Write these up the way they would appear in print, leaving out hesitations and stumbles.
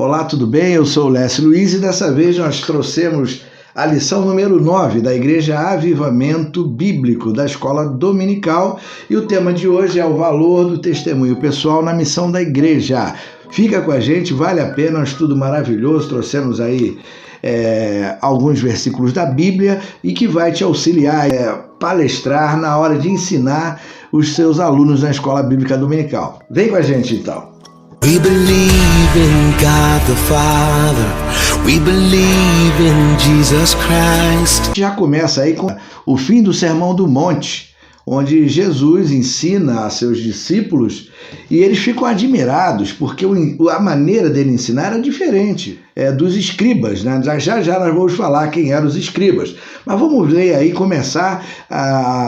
Olá, tudo bem? Eu sou o Lécio Luiz e dessa vez nós trouxemos a lição número 9 da Igreja Avivamento Bíblico da Escola Dominical e o tema de hoje é o valor do testemunho pessoal na missão da igreja. Fica com a gente, vale a pena, um estudo maravilhoso, trouxemos aí alguns versículos da Bíblia e que vai te auxiliar a palestrar na hora de ensinar os seus alunos na Escola Bíblica Dominical. Vem com a gente então. We believe in God the Father, we believe in Jesus Christ. Já começa aí com o fim do Sermão do Monte, onde Jesus ensina a seus discípulos e eles ficam admirados porque a maneira dele ensinar era diferente dos escribas, né? Já nós vamos falar quem eram os escribas, mas vamos ler aí, começar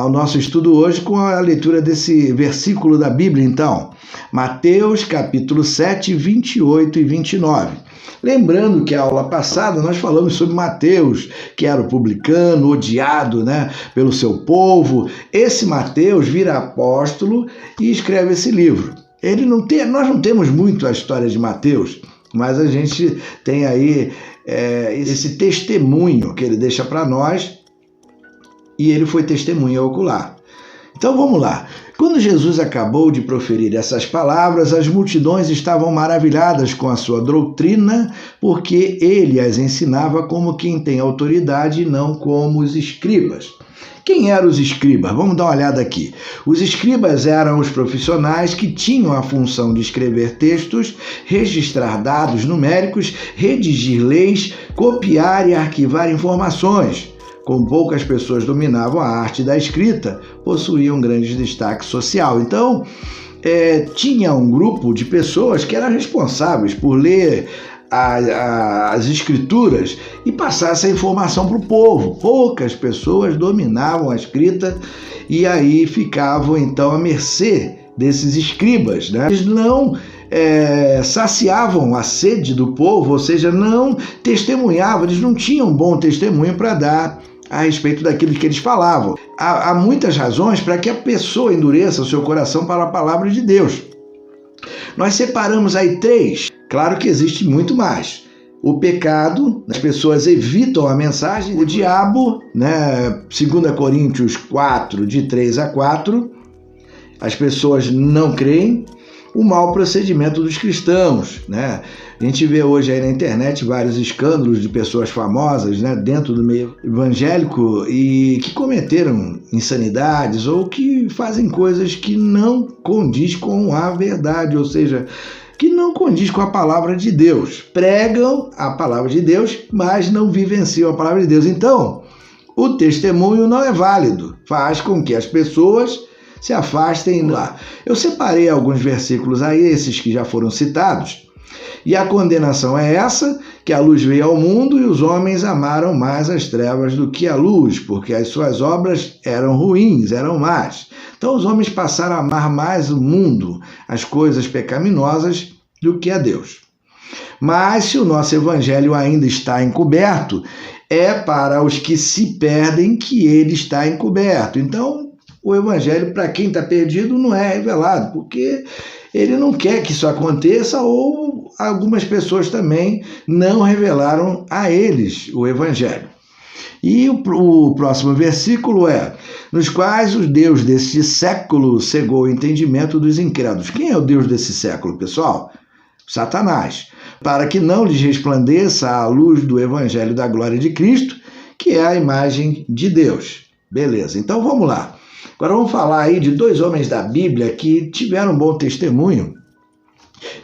o nosso estudo hoje com a leitura desse versículo da Bíblia então, Mateus capítulo 7, 28 e 29. Lembrando que a aula passada nós falamos sobre Mateus, que era o publicano, odiado, né, pelo seu povo. Esse Mateus vira apóstolo e escreve esse livro. Nós não temos muito a história de Mateus, mas a gente tem aí esse testemunho que ele deixa para nós e ele foi testemunha ocular. Então vamos lá. Quando Jesus acabou de proferir essas palavras, as multidões estavam maravilhadas com a sua doutrina, porque ele as ensinava como quem tem autoridade e não como os escribas. Quem eram os escribas? Vamos dar uma olhada aqui. Os escribas eram os profissionais que tinham a função de escrever textos, registrar dados numéricos, redigir leis, copiar e arquivar informações. Como poucas pessoas dominavam a arte da escrita, possuíam grande destaque social. Então, tinha um grupo de pessoas que eram responsáveis por ler as escrituras e passar essa informação para o povo. Poucas pessoas dominavam a escrita e aí ficavam, então, à mercê desses escribas, né? Eles não saciavam a sede do povo, ou seja, não testemunhavam, eles não tinham um bom testemunho para dar a respeito daquilo que eles falavam. Há muitas razões para que a pessoa endureça o seu coração para a palavra de Deus. Nós separamos aí 3, claro que existe muito mais. O pecado, as pessoas evitam a mensagem, o diabo, né? 2 Coríntios 4, de 3 a 4, as pessoas não creem. O mau procedimento dos cristãos, né? A gente vê hoje aí na internet vários escândalos de pessoas famosas, né, dentro do meio evangélico e que cometeram insanidades ou que fazem coisas que não condiz com a verdade, ou seja, que não condiz com a palavra de Deus. Pregam a palavra de Deus, mas não vivenciam a palavra de Deus. Então, o testemunho não é válido, faz com que as pessoas se afastem lá. Eu separei alguns versículos aí, esses que já foram citados, e a condenação é essa, que a luz veio ao mundo e os homens amaram mais as trevas do que a luz, porque as suas obras eram ruins, eram más. Então os homens passaram a amar mais o mundo, as coisas pecaminosas, do que a Deus. Mas se o nosso evangelho ainda está encoberto, é para os que se perdem que ele está encoberto. Então, o evangelho, para quem está perdido, não é revelado, porque ele não quer que isso aconteça ou algumas pessoas também não revelaram a eles o evangelho. E o próximo versículo é: nos quais o Deus deste século cegou o entendimento dos incrédulos. Quem é o Deus desse século, pessoal? Satanás. Para que não lhes resplandeça a luz do evangelho da glória de Cristo, que é a imagem de Deus. Beleza, então vamos lá. Agora vamos falar aí de 2 homens da Bíblia que tiveram um bom testemunho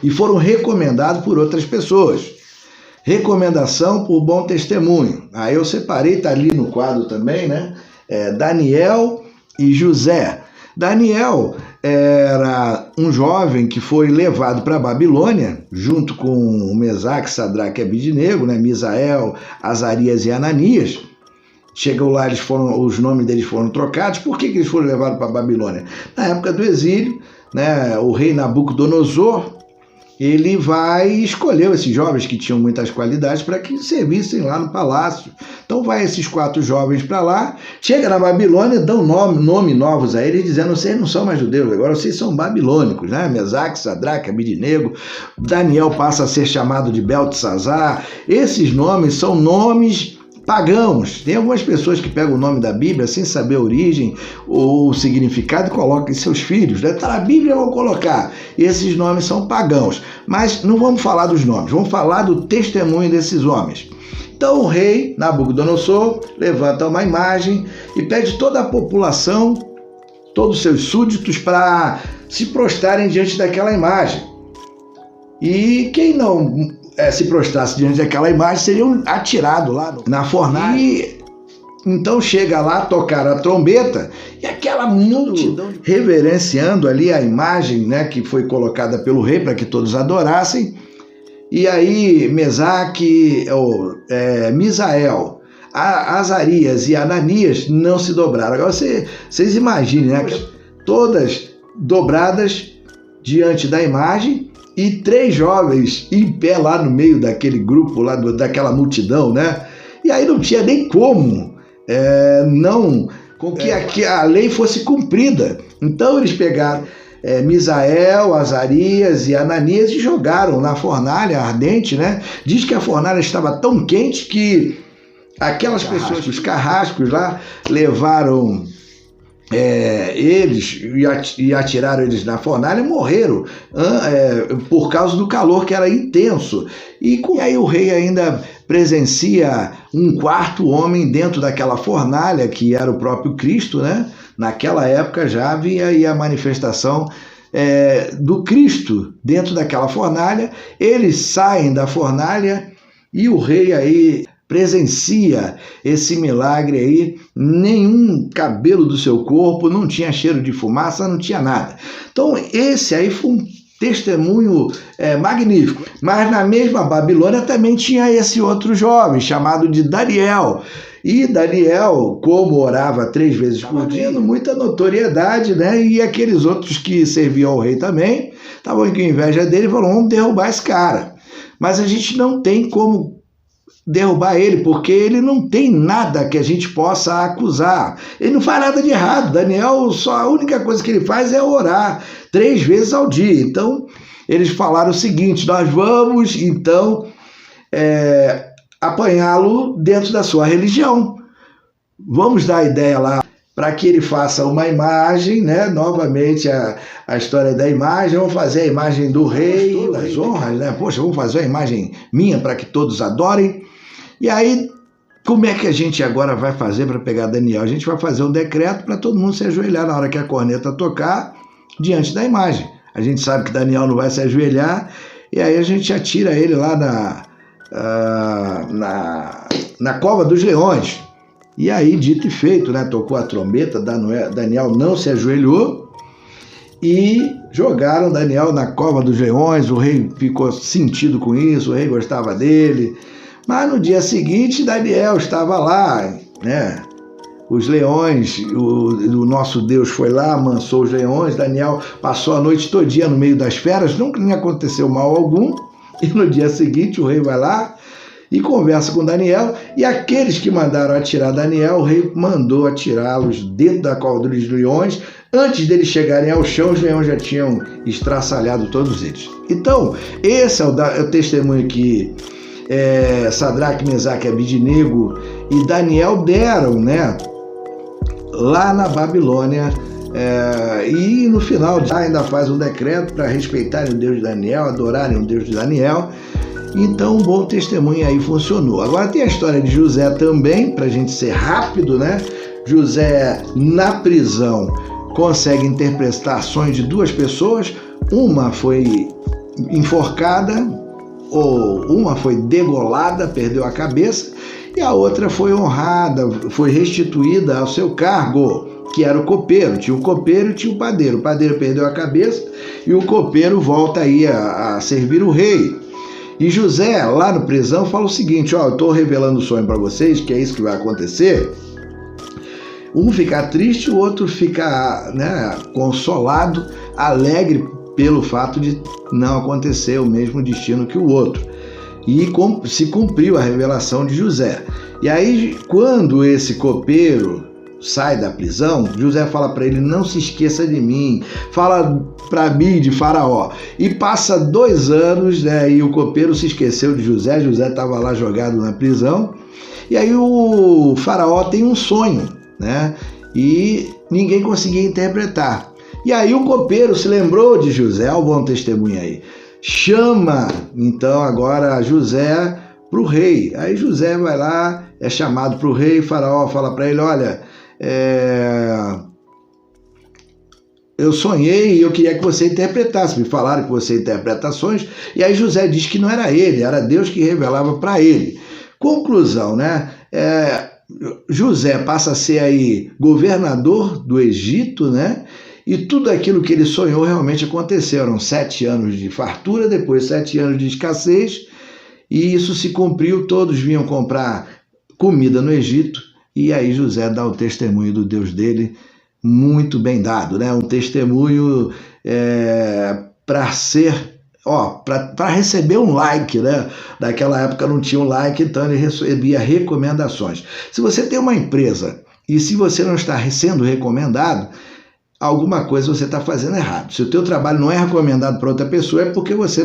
e foram recomendados por outras pessoas. Recomendação por bom testemunho. Aí eu separei, está ali no quadro também, né? Daniel e José. Daniel era um jovem que foi levado para a Babilônia, junto com Mesaque, Sadraque e Abidnego, né? Misael, Azarias e Ananias. Chegou lá, os nomes deles foram trocados. Por que eles foram levados para a Babilônia? Na época do exílio, né, o rei Nabucodonosor ele vai escolher esses jovens que tinham muitas qualidades para que servissem lá no palácio. Então vai esses 4 jovens para lá, chega na Babilônia, dão nome novos a eles, dizendo: vocês não são mais judeus, agora vocês são babilônicos, né? Mesaque, Sadraque, Abidnego. Daniel passa a ser chamado de Beltesazar. Esses nomes são nomes pagãos. Tem algumas pessoas que pegam o nome da Bíblia sem saber a origem ou o significado e colocam em seus filhos. Está na Bíblia, eu vou colocar. E esses nomes são pagãos. Mas não vamos falar dos nomes, vamos falar do testemunho desses homens. Então o rei Nabucodonosor levanta uma imagem e pede toda a população, todos os seus súditos, para se prostrarem diante daquela imagem. E quem não se prostrasse diante daquela imagem seria atirado lá na fornalha. E então chega lá, tocaram a trombeta e aquela multidão reverenciando ali a imagem, né, que foi colocada pelo rei para que todos adorassem. E aí Mesaque, Misael, Azarias e Ananias não se dobraram. Agora vocês imaginem, né? Todas dobradas diante da imagem e 3 jovens em pé lá no meio daquele grupo, lá daquela multidão, né? E aí não tinha nem como que a lei fosse cumprida. Então eles pegaram Misael, Azarias e Ananias e jogaram na fornalha ardente, né? Diz que a fornalha estava tão quente que aquelas pessoas, os carrascos lá, levaram eles e atiraram eles na fornalha e morreram por causa do calor que era intenso. E aí o rei ainda presencia um 4º homem dentro daquela fornalha, que era o próprio Cristo, né? Naquela época já havia aí a manifestação do Cristo dentro daquela fornalha. Eles saem da fornalha e o rei aí presencia esse milagre aí. Nenhum cabelo do seu corpo, não tinha cheiro de fumaça, não tinha nada. Então esse aí foi um testemunho magnífico. Mas na mesma Babilônia também tinha esse outro jovem chamado de Daniel. E Daniel, como orava 3 vezes por dia, tendo muita notoriedade, né? E aqueles outros que serviam ao rei também estavam com inveja dele e falaram: vamos derrubar esse cara. Mas a gente não tem como derrubar ele, porque ele não tem nada que a gente possa acusar. Ele não faz nada de errado. Daniel, só a única coisa que ele faz é orar 3 vezes ao dia. Então, eles falaram o seguinte: nós vamos, então, apanhá-lo dentro da sua religião. Vamos dar a ideia lá para que ele faça uma imagem, né? Novamente a história da imagem. Vamos fazer a imagem do rei, das honras, né? Poxa, vamos fazer uma imagem minha para que todos adorem. E aí, como é que a gente agora vai fazer para pegar Daniel? A gente vai fazer um decreto para todo mundo se ajoelhar na hora que a corneta tocar diante da imagem. A gente sabe que Daniel não vai se ajoelhar, e aí a gente atira ele lá na cova dos leões. E aí, dito e feito, né? Tocou a trombeta, Daniel não se ajoelhou e jogaram Daniel na cova dos leões. O rei ficou sentido com isso, o rei gostava dele. Mas no dia seguinte, Daniel estava lá, né? Os leões, o nosso Deus foi lá, amansou os leões. Daniel passou a noite todinha no meio das feras, nunca nem aconteceu mal algum. E no dia seguinte, o rei vai lá e conversa com Daniel. E aqueles que mandaram atirar Daniel, o rei mandou atirá-los dentro da cova dos leões. Antes deles chegarem ao chão, os leões já tinham estraçalhado todos eles. Então, esse é o testemunho que Sadraque, Mesaque, Abidnego e Daniel deram, né, lá na Babilônia. E no final ainda faz um decreto para respeitarem o Deus de Daniel, adorarem o Deus de Daniel. Então um bom testemunho aí funcionou. Agora tem a história de José também, para a gente ser rápido, né? José, na prisão, consegue interpretar sonhos de 2 pessoas. Uma foi enforcada, ou uma foi degolada, perdeu a cabeça, e a outra foi honrada, foi restituída ao seu cargo, que era o copeiro. Tinha o copeiro e tinha o padeiro. O padeiro perdeu a cabeça e o copeiro volta aí a servir o rei. E José, lá na prisão, fala o seguinte: eu estou revelando o sonho para vocês, que é isso que vai acontecer. Um fica triste, o outro fica, né, consolado, alegre pelo fato de não acontecer o mesmo destino que o outro. E se cumpriu a revelação de José. E aí, quando esse copeiro sai da prisão, José fala para ele: não se esqueça de mim, fala para mim de Faraó. E passa 2 anos, né, e o copeiro se esqueceu de José. José estava lá jogado na prisão. E aí o Faraó tem um sonho, né, e ninguém conseguia interpretar. E aí o copeiro se lembrou de José, ó, o bom testemunho aí. Chama, então, agora José para o rei. Aí José vai lá, é chamado para o rei, e Faraó fala para ele: olha, eu sonhei e eu queria que você interpretasse. Me falaram que você interpreta sonhos. E aí José diz que não era ele, era Deus que revelava para ele. Conclusão, né? José passa a ser aí governador do Egito, né? E tudo aquilo que ele sonhou realmente aconteceu. Eram 7 anos de fartura, depois 7 anos de escassez, e isso se cumpriu. Todos vinham comprar comida no Egito, e aí José dá o testemunho do Deus dele, muito bem dado, né? Um testemunho para ser, para receber um like, né? Naquela época não tinha um like, então ele recebia recomendações. Se você tem uma empresa e se você não está sendo recomendado, alguma coisa você está fazendo errado. Se o teu trabalho não é recomendado para outra pessoa, é porque você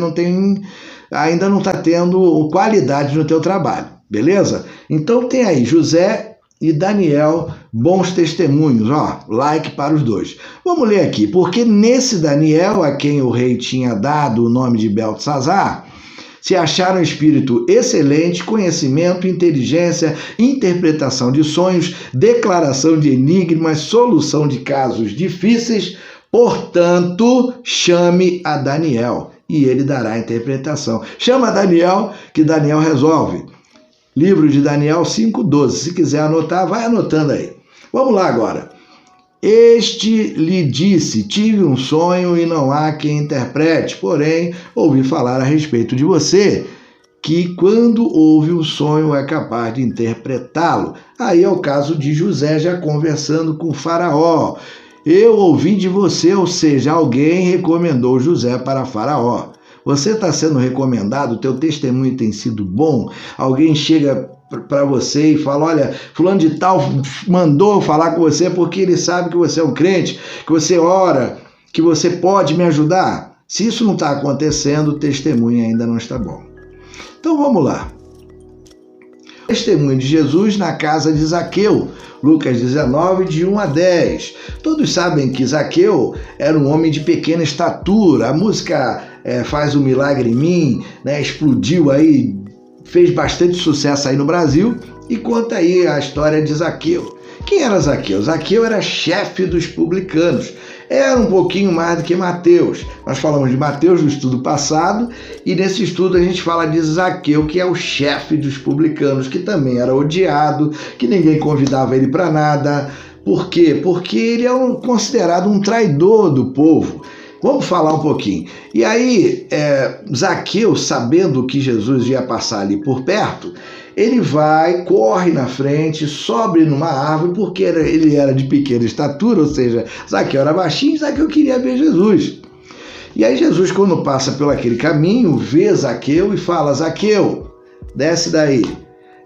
ainda não está tendo qualidade no teu trabalho, beleza? Então tem aí José e Daniel, bons testemunhos, like para os dois. Vamos ler aqui, porque nesse Daniel, a quem o rei tinha dado o nome de Beltesazar, se acharam espírito excelente, conhecimento, inteligência, interpretação de sonhos, declaração de enigmas, solução de casos difíceis. Portanto, chame a Daniel e ele dará a interpretação. Chama Daniel, que Daniel resolve. Livro de Daniel 5:12. Se quiser anotar, vai anotando aí. Vamos lá agora. Este lhe disse: tive um sonho e não há quem interprete, porém ouvi falar a respeito de você, que quando ouve um sonho é capaz de interpretá-lo. Aí é o caso de José já conversando com Faraó. Eu ouvi de você, ou seja, alguém recomendou José para Faraó. Você está sendo recomendado, o teu testemunho tem sido bom, alguém chega para você e fala: olha, fulano de tal mandou falar com você porque ele sabe que você é um crente, que você ora, que você pode me ajudar. Se isso não está acontecendo, o testemunho ainda não está bom. Então vamos lá. Testemunho de Jesus na casa de Zaqueu, Lucas 19, de 1 a 10. Todos sabem que Zaqueu era um homem de pequena estatura. A música Faz um Milagre em Mim, né, explodiu aí, fez bastante sucesso aí no Brasil, e conta aí a história de Zaqueu. Quem era Zaqueu? Zaqueu era chefe dos publicanos. Era um pouquinho mais do que Mateus. Nós falamos de Mateus no estudo passado, e nesse estudo a gente fala de Zaqueu, que é o chefe dos publicanos, que também era odiado, que ninguém convidava ele para nada. Por quê? Porque ele é considerado um traidor do povo. Vamos falar um pouquinho. E aí, Zaqueu, sabendo que Jesus ia passar ali por perto, ele corre na frente, sobe numa árvore, porque ele era de pequena estatura, ou seja, Zaqueu era baixinho, Zaqueu queria ver Jesus. E aí Jesus, quando passa por aquele caminho, vê Zaqueu e fala: Zaqueu, desce daí,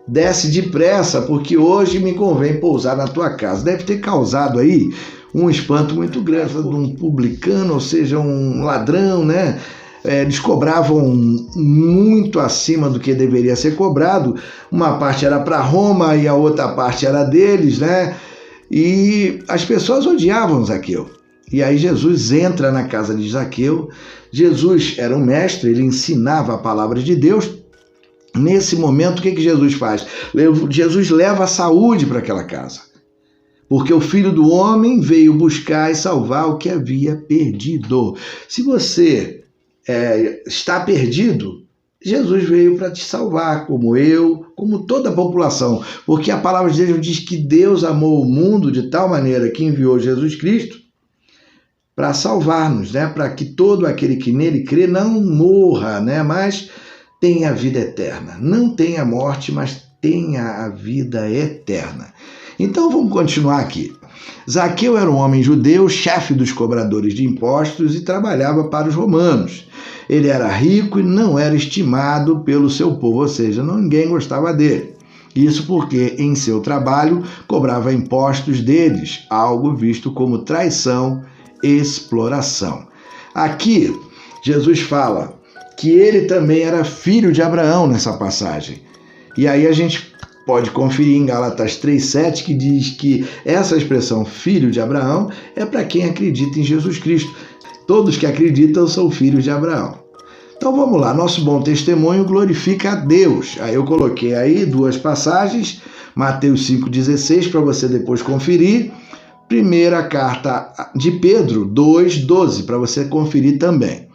desce depressa, porque hoje me convém pousar na tua casa. Deve ter causado aí um espanto muito grande de um publicano, ou seja, um ladrão, né? Eles cobravam muito acima do que deveria ser cobrado. Uma parte era para Roma e a outra parte era deles, né? E as pessoas odiavam Zaqueu. E aí Jesus entra na casa de Zaqueu. Jesus era um mestre, ele ensinava a palavra de Deus. Nesse momento, o que Jesus faz? Jesus leva a saúde para aquela casa, porque o Filho do Homem veio buscar e salvar o que havia perdido. Se você está perdido, Jesus veio para te salvar, como eu, como toda a população, porque a palavra de Deus diz que Deus amou o mundo de tal maneira que enviou Jesus Cristo para salvar-nos, né? Para que todo aquele que nele crê não morra, né? Mas tenha a vida eterna. Não tenha morte, mas tenha a vida eterna. Então vamos continuar aqui. Zaqueu era um homem judeu, chefe dos cobradores de impostos e trabalhava para os romanos. Ele era rico e não era estimado pelo seu povo, ou seja, ninguém gostava dele. Isso porque, em seu trabalho, cobrava impostos deles, algo visto como traição e exploração. Aqui, Jesus fala que ele também era filho de Abraão nessa passagem. E aí a gente pode conferir em Gálatas 3,7, que diz que essa expressão filho de Abraão é para quem acredita em Jesus Cristo. Todos que acreditam são filhos de Abraão. Então vamos lá, nosso bom testemunho glorifica a Deus. Aí eu coloquei aí 2 passagens, Mateus 5,16, para você depois conferir. Primeira carta de Pedro 2,12, para você conferir também.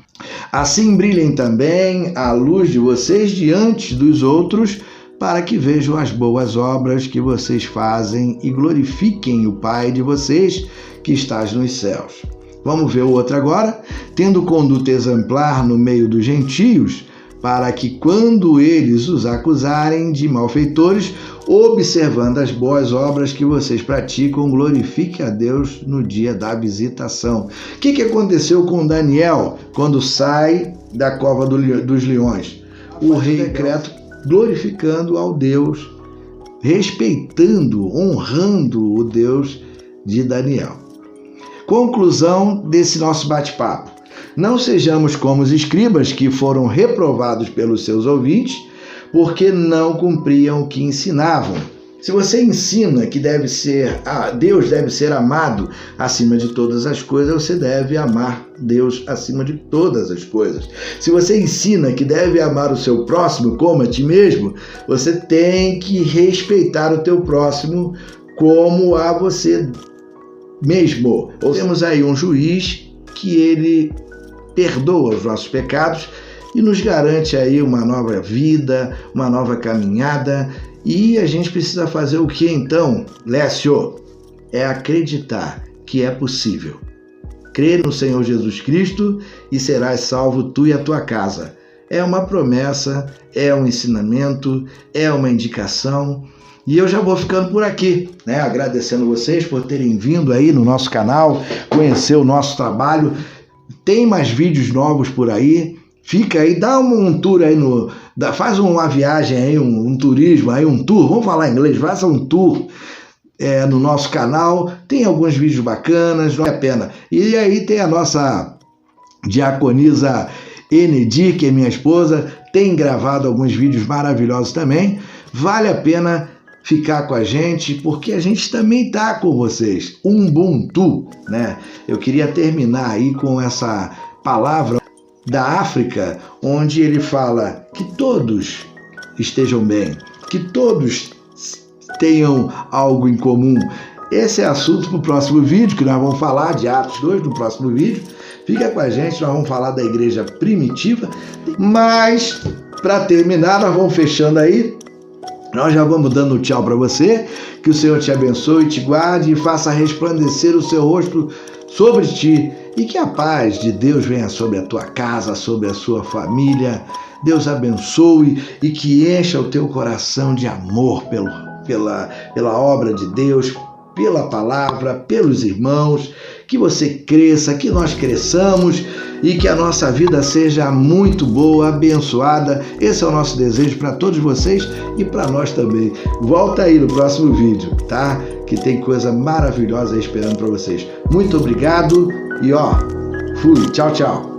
Assim brilhem também a luz de vocês diante dos outros, para que vejam as boas obras que vocês fazem e glorifiquem o Pai de vocês que estás nos céus. Vamos ver o outro agora. Tendo conduta exemplar no meio dos gentios, para que quando eles os acusarem de malfeitores, observando as boas obras que vocês praticam, glorifique a Deus no dia da visitação. O que aconteceu com Daniel quando sai da cova dos leões? O rei decreto glorificando ao Deus, respeitando, honrando o Deus de Daniel. Conclusão desse nosso bate-papo. Não sejamos como os escribas que foram reprovados pelos seus ouvintes porque não cumpriam o que ensinavam. Se você ensina que Deus deve ser amado acima de todas as coisas, você deve amar Deus acima de todas as coisas. Se você ensina que deve amar o seu próximo como a ti mesmo, você tem que respeitar o teu próximo como a você mesmo. Temos aí um juiz que ele perdoa os nossos pecados e nos garante aí uma nova vida, uma nova caminhada. E a gente precisa fazer o que então, Lécio? É acreditar que é possível. Crer no Senhor Jesus Cristo e serás salvo tu e a tua casa. É uma promessa, é um ensinamento, é uma indicação. E eu já vou ficando por aqui, né? Agradecendo vocês por terem vindo aí no nosso canal, conhecer o nosso trabalho. Tem mais vídeos novos por aí. Fica aí, dá um tour aí, faz uma viagem aí, um turismo aí, um tour, vamos falar em inglês, faça um tour no nosso canal. Tem alguns vídeos bacanas, vale a pena. E aí tem a nossa diaconisa Enedir, que é minha esposa, tem gravado alguns vídeos maravilhosos também. Vale a pena ficar com a gente, porque a gente também tá com vocês. Ubuntu, né? Eu queria terminar aí com essa palavra da África, onde ele fala que todos estejam bem, que todos tenham algo em comum. Esse é assunto para o próximo vídeo, que nós vamos falar de Atos 2 no próximo vídeo. Fica com a gente, nós vamos falar da igreja primitiva. Mas, para terminar, nós vamos fechando aí. Nós já vamos dando um tchau para você, que o Senhor te abençoe, te guarde e faça resplandecer o seu rosto sobre ti, e que a paz de Deus venha sobre a tua casa, sobre a sua família. Deus abençoe e que encha o teu coração de amor pela obra de Deus, pela palavra, pelos irmãos, que você cresça, que nós cresçamos e que a nossa vida seja muito boa, abençoada. Esse é o nosso desejo para todos vocês e para nós também. Volta aí no próximo vídeo, tá? Que tem coisa maravilhosa aí esperando para vocês. Muito obrigado e fui. Tchau, tchau.